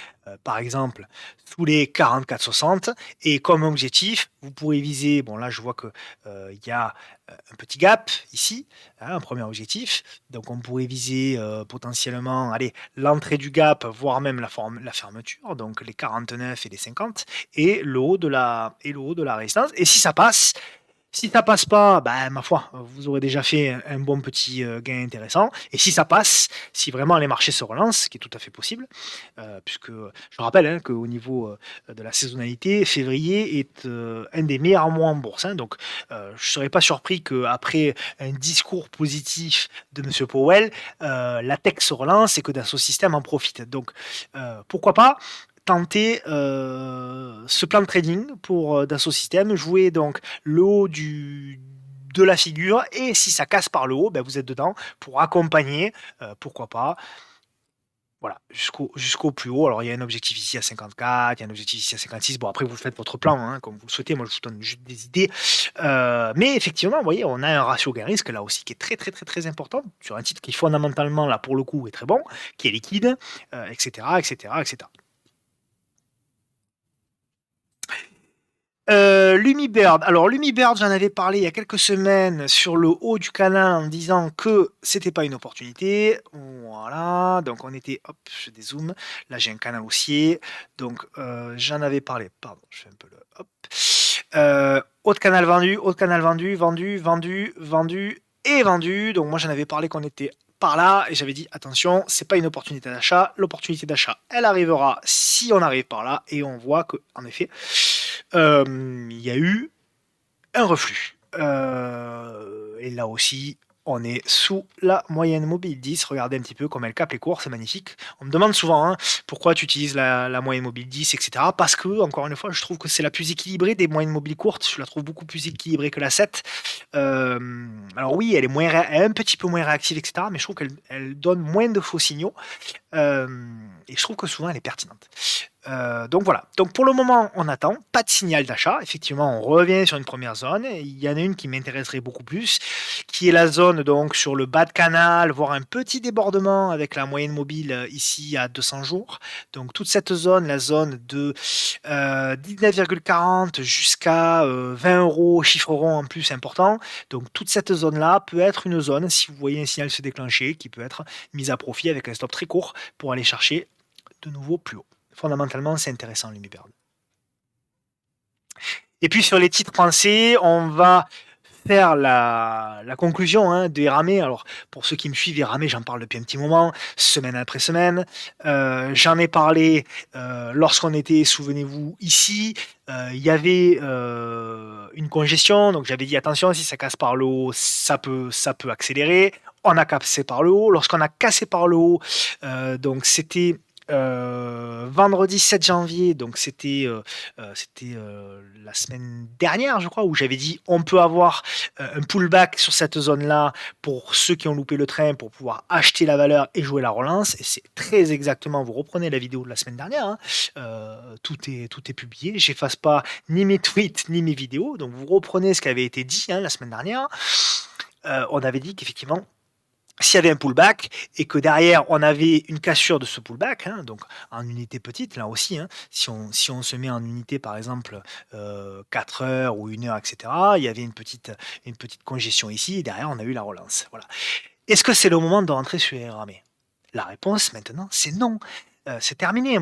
par exemple, sous les 44,60 et comme objectif, vous pourrez viser, bon là je vois que il y a un petit gap ici, hein, un premier objectif, donc on pourrait viser potentiellement, allez, l'entrée du gap, voire même la fermeture, donc les 49 et les 50, et le haut de la résistance. Et si ça passe pas, bah, ma foi, vous aurez déjà fait un bon petit gain intéressant. Et si ça passe, si vraiment les marchés se relancent, ce qui est tout à fait possible, puisque je rappelle hein, qu'au niveau de la saisonnalité, février est un des meilleurs mois en bourse. Hein, donc, je ne serais pas surpris qu'après un discours positif de M. Powell, la tech se relance et que Dassault Systèmes en profite. Donc, pourquoi pas tenter ce plan de trading pour Dassault Systèmes, jouer donc le haut de la figure et si ça casse par le haut, ben vous êtes dedans pour accompagner, pourquoi pas, voilà, jusqu'au plus haut. Alors il y a un objectif ici à 54, il y a un objectif ici à 56. Bon après vous faites votre plan hein, comme vous le souhaitez, moi je vous donne juste des idées. Mais effectivement, vous voyez, on a un ratio gain-risque là aussi qui est très très très très important sur un titre qui fondamentalement là pour le coup est très bon, qui est liquide, etc., etc., etc. Lumibird. Alors Lumibird, j'en avais parlé il y a quelques semaines sur le haut du canal en disant que c'était pas une opportunité. Voilà, donc on était, hop, je dézoome. Là j'ai un canal haussier, donc j'en avais parlé. Pardon, je fais un peu le hop. Haut de canal vendu, haut de canal vendu, vendu, vendu, vendu et vendu. Donc moi j'en avais parlé qu'on était par là et j'avais dit attention, c'est pas une opportunité d'achat. L'opportunité d'achat, elle arrivera si on arrive par là et on voit que en effet il y a eu un reflux. Et là aussi, on est sous la moyenne mobile 10. Regardez un petit peu comme elle capte les cours, c'est magnifique. On me demande souvent hein, pourquoi tu utilises la moyenne mobile 10, etc. Parce que, encore une fois, je trouve que c'est la plus équilibrée des moyennes mobiles courtes. Je la trouve beaucoup plus équilibrée que la 7. Alors oui, elle est un petit peu moins réactive, etc. Mais je trouve qu'elle donne moins de faux signaux. Et je trouve que souvent elle est pertinente. Donc voilà. Donc pour le moment, on attend. Pas de signal d'achat. Effectivement, on revient sur une première zone. Il y en a une qui m'intéresserait beaucoup plus, qui est la zone donc sur le bas de canal, voire un petit débordement avec la moyenne mobile ici à 200 jours. Donc toute cette zone, la zone de 19,40 jusqu'à 20 euros, chiffre rond en plus important. Donc toute cette zone-là peut être une zone, si vous voyez un signal se déclencher, qui peut être mise à profit avec un stop très court pour aller chercher de nouveau plus haut. Fondamentalement, c'est intéressant, l'Umibird. Et puis sur les titres français, on va faire la conclusion de Eramé. Alors, pour ceux qui me suivent, Eramé, j'en parle depuis un petit moment, semaine après semaine. J'en ai parlé lorsqu'on était, souvenez-vous, ici. Il y avait une congestion, donc j'avais dit attention, si ça casse par le haut, ça peut accélérer. On a cassé par le haut. Lorsqu'on a cassé par le haut, donc c'était vendredi 7 janvier, donc c'était la semaine dernière, je crois, où j'avais dit on peut avoir un pullback sur cette zone-là pour ceux qui ont loupé le train pour pouvoir acheter la valeur et jouer la relance. Et c'est très exactement, vous reprenez la vidéo de la semaine dernière, tout est publié. J'efface pas ni mes tweets ni mes vidéos, donc vous reprenez ce qui avait été dit la semaine dernière. On avait dit qu'effectivement, s'il y avait un pullback et que derrière on avait une cassure de ce pullback, donc en unité petite, là aussi, si on se met en unité par exemple 4 heures ou 1 heure, etc., il y avait une petite congestion ici et derrière on a eu la relance. Voilà. Est-ce que c'est le moment de rentrer sur les ramés? La réponse maintenant, c'est non. C'est terminé.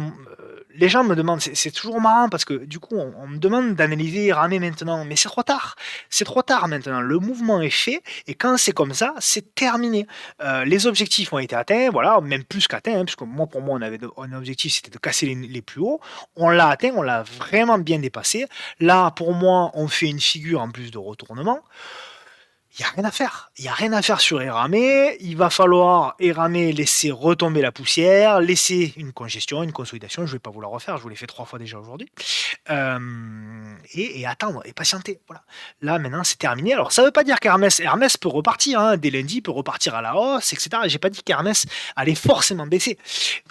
Les gens me demandent, c'est toujours marrant parce que du coup, on me demande d'analyser Ramé maintenant, mais c'est trop tard. C'est trop tard maintenant. Le mouvement est fait et quand c'est comme ça, c'est terminé. Les objectifs ont été atteints, voilà, même plus qu'atteints, puisque pour moi, un objectif, c'était de casser les plus hauts. On l'a atteint, on l'a vraiment bien dépassé. Là, pour moi, on fait une figure en plus de retournement. Il n'y a rien à faire. Il n'y a rien à faire sur Eramé. Il va falloir Eramé laisser retomber la poussière, laisser une congestion, une consolidation. Je ne vais pas vous la refaire, je vous l'ai fait 3 fois déjà aujourd'hui. Et attendre et patienter. Voilà. Là, maintenant, c'est terminé. Alors, ça ne veut pas dire qu'Hermès peut repartir. Dès lundi, peut repartir à la hausse, etc. Je n'ai pas dit qu'Hermès allait forcément baisser.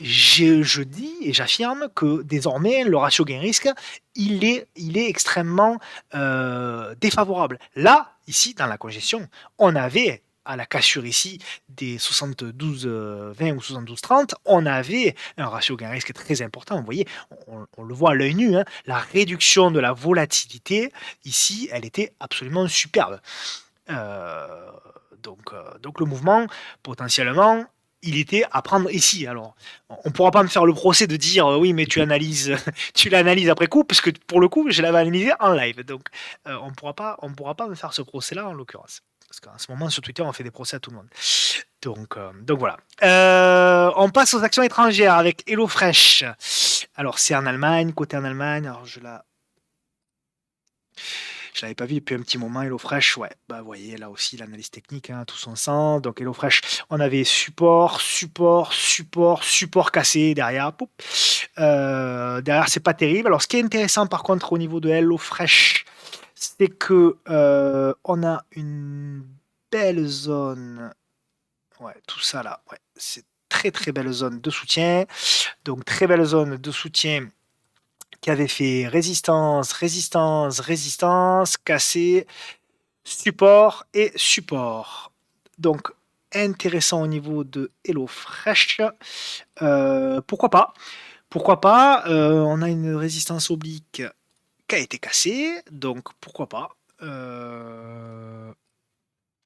Je dis et j'affirme que désormais, le ratio gain-risque, il est extrêmement défavorable. Là, ici, dans la congestion, on avait à la cassure ici des 72-20 ou 72-30, on avait un ratio gain-risque très important. Vous voyez, on le voit à l'œil nu, la réduction de la volatilité, ici, elle était absolument superbe. Donc le mouvement, potentiellement, il était à prendre ici. Alors, on ne pourra pas me faire le procès de dire oui, mais tu analyses, tu l'analyses après coup, parce que pour le coup, je l'avais analysé en live. Donc, on pourra pas me faire ce procès-là en l'occurrence. Parce qu'en ce moment, sur Twitter, on fait des procès à tout le monde. Donc voilà. On passe aux actions étrangères avec HelloFresh. Alors, c'est en Allemagne, côté en Allemagne. Alors, je l'avais pas vu depuis un petit moment. HelloFresh, ouais, bah vous voyez là aussi l'analyse technique, tout son sens. Donc HelloFresh, on avait support cassé derrière. Derrière, c'est pas terrible. Alors ce qui est intéressant par contre au niveau de HelloFresh, c'est que on a une belle zone. Ouais, tout ça là, ouais, c'est très très belle zone de soutien. Donc très belle zone de soutien qui avait fait résistance, cassé, support et support. Donc intéressant au niveau de HelloFresh. Pourquoi pas? Pourquoi pas? On a une résistance oblique qui a été cassée, donc pourquoi pas?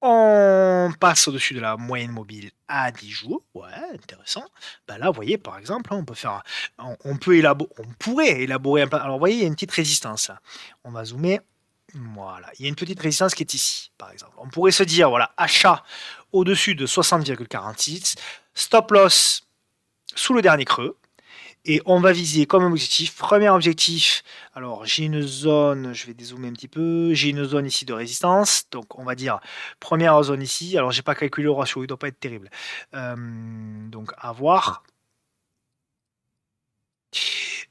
On passe au-dessus de la moyenne mobile à 10 jours. Ouais, intéressant. Bah là, vous voyez, par exemple, on pourrait élaborer un plan. Alors, vous voyez, il y a une petite résistance là. On va zoomer. Voilà. Il y a une petite résistance qui est ici, par exemple. On pourrait se dire, voilà, achat au-dessus de 60,46, stop loss sous le dernier creux. Et on va viser comme objectif, premier objectif, alors j'ai une zone, je vais dézoomer un petit peu, j'ai une zone ici de résistance, donc on va dire première zone ici, alors j'ai pas calculé le ratio, il doit pas être terrible. Donc à voir.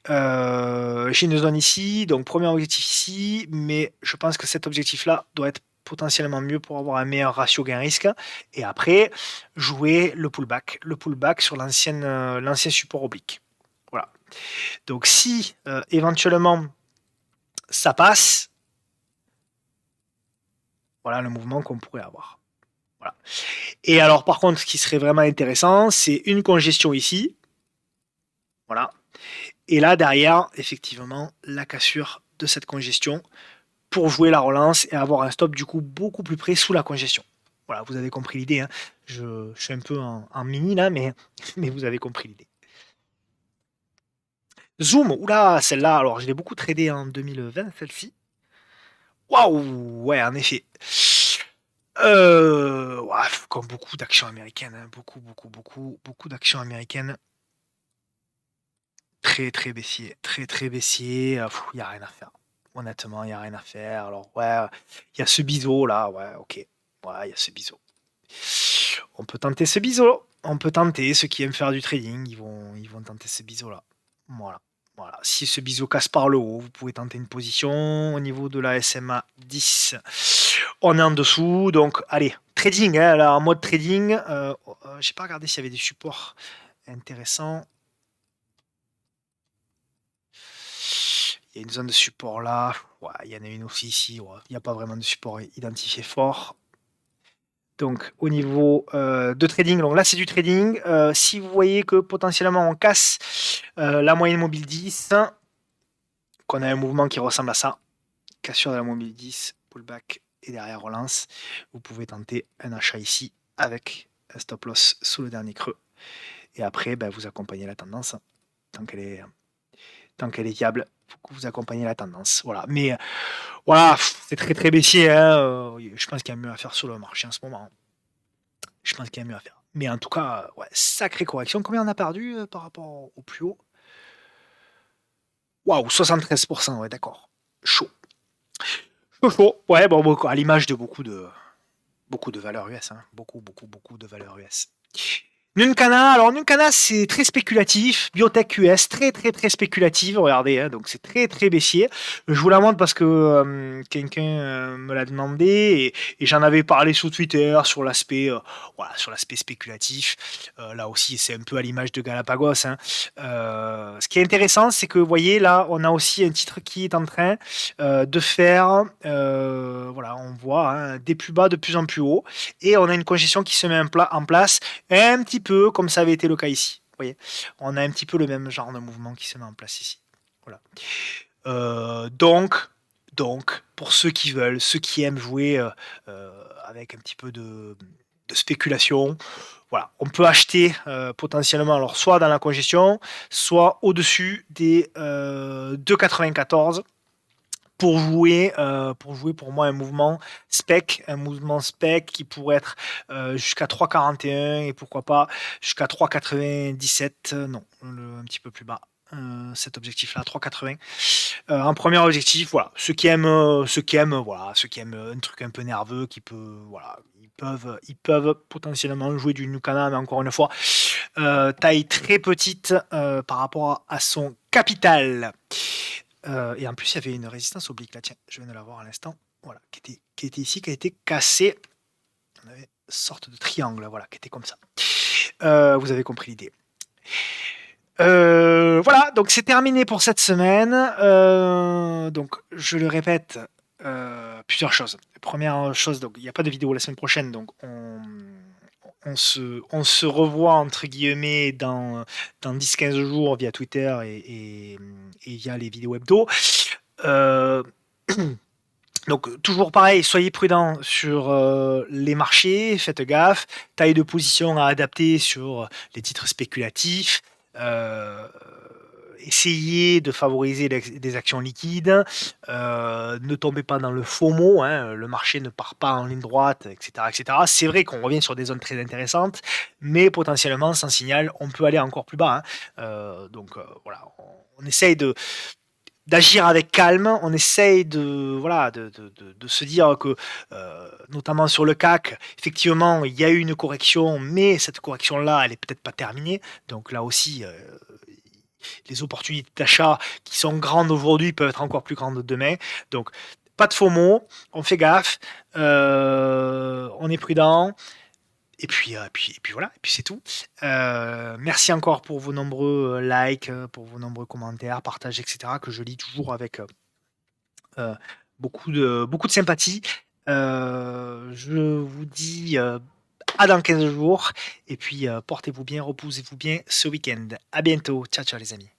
J'ai une zone ici, donc premier objectif ici, mais je pense que cet objectif-là doit être potentiellement mieux pour avoir un meilleur ratio gain-risque. Et après, jouer le pullback sur l'ancien support oblique. Voilà. Donc si éventuellement ça passe, voilà le mouvement qu'on pourrait avoir. Voilà. Et alors par contre, ce qui serait vraiment intéressant, c'est une congestion ici. Voilà. Et là derrière, effectivement, la cassure de cette congestion pour jouer la relance et avoir un stop du coup beaucoup plus près sous la congestion. Voilà, vous avez compris l'idée. Je suis un peu en mini là, mais vous avez compris l'idée. Zoom, oula, celle-là, alors je l'ai beaucoup tradé en 2020, celle-ci. Waouh! Ouais, en effet. Ouais, comme beaucoup d'actions américaines, hein, beaucoup d'actions américaines. Très, très baissier, très, très baissier. Il y a rien à faire. Honnêtement, il y a rien à faire. Alors, ouais, il y a ce biseau là, ouais, ok. Ouais, il y a ce biseau. On peut tenter ce biseau. On peut tenter. Ceux qui aiment faire du trading, ils vont tenter ce biseau là. Voilà. Voilà. Si ce biseau casse par le haut, vous pouvez tenter une position au niveau de la SMA 10. On est en dessous, donc allez, trading, hein, là, en mode trading. J'ai pas regardé s'il y avait des supports intéressants. Il y a une zone de support là. Ouais, il y en a une aussi ici. Ouais. Il n'y a pas vraiment de support identifié fort. Donc au niveau de trading, donc là c'est du trading. Si vous voyez que potentiellement on casse la moyenne mobile 10, qu'on a un mouvement qui ressemble à ça, cassure de la mobile 10, pullback et derrière relance, vous pouvez tenter un achat ici avec un stop loss sous le dernier creux. Et après, ben, vous accompagnez la tendance tant qu'elle est viable. Vous accompagnez la tendance. Voilà. Mais voilà, c'est très très baissier. Hein. Je pense qu'il y a mieux à faire sur le marché en ce moment. Je pense qu'il y a mieux à faire. Mais en tout cas, ouais, sacrée correction. Combien on a perdu par rapport au plus haut? Waouh, 73%, ouais, d'accord. Chaud. Chaud, chaud. Ouais, bon, à l'image de beaucoup de valeurs US. Hein. Beaucoup de valeurs US. Nuncana, alors Nuncana c'est très spéculatif, biotech US très très très spéculative, regardez, hein, donc c'est très très baissier. Je vous la montre parce que quelqu'un me l'a demandé et j'en avais parlé sur Twitter sur l'aspect voilà, sur l'aspect spéculatif. Là aussi c'est un peu à l'image de Galapagos. Hein. Ce qui est intéressant c'est que vous voyez là on a aussi un titre qui est en train de faire, voilà on voit hein, des plus bas de plus en plus haut et on a une congestion qui se met en place un petit peu comme ça avait été le cas ici. Vous voyez, on a un petit peu le même genre de mouvement qui se met en place ici. Voilà. Donc, pour ceux qui veulent, ceux qui aiment jouer avec un petit peu de spéculation, voilà, on peut acheter potentiellement, alors soit dans la congestion, soit au-dessus des 2,94 pour jouer pour moi un mouvement spec qui pourrait être jusqu'à 3,41 et pourquoi pas jusqu'à 3,97, non, un petit peu plus bas. Cet objectif-là, 3,80. Un premier objectif, voilà. Ceux qui aiment un truc un peu nerveux, qui peut, voilà, ils peuvent potentiellement jouer du Nucana, mais encore une fois, taille très petite par rapport à son capital. Et en plus, il y avait une résistance oblique là. Tiens, je viens de la voir à l'instant. Voilà, qui était ici, qui a été cassée. On avait une sorte de triangle, voilà, qui était comme ça. Vous avez compris l'idée. Voilà, donc c'est terminé pour cette semaine. Donc, je le répète, plusieurs choses. Première chose, donc il n'y a pas de vidéo la semaine prochaine, donc on se revoit entre guillemets dans 10-15 jours via Twitter et via les vidéos hebdo. Euh, donc toujours pareil, soyez prudents sur les marchés, faites gaffe, taille de position à adapter sur les titres spéculatifs. Euh, Essayez de favoriser des actions liquides, ne tombez pas dans le FOMO, hein, le marché ne part pas en ligne droite, etc. etc. C'est vrai qu'on revient sur des zones très intéressantes, mais potentiellement, sans signal, on peut aller encore plus bas. Hein. Donc voilà, on essaye d'agir avec calme, on essaye voilà, de se dire que, notamment sur le CAC, effectivement, il y a eu une correction, mais cette correction-là, elle est peut-être pas terminée. Donc là aussi, les opportunités d'achat qui sont grandes aujourd'hui peuvent être encore plus grandes demain. Donc, pas de faux mots, on fait gaffe, on est prudent. Et puis voilà, et puis c'est tout. Merci encore pour vos nombreux likes, pour vos nombreux commentaires, partages, etc. que je lis toujours avec euh, beaucoup de sympathie. Je vous dis à dans 15 jours. Et puis portez-vous bien, reposez-vous bien ce week-end. À bientôt. Ciao, ciao les amis.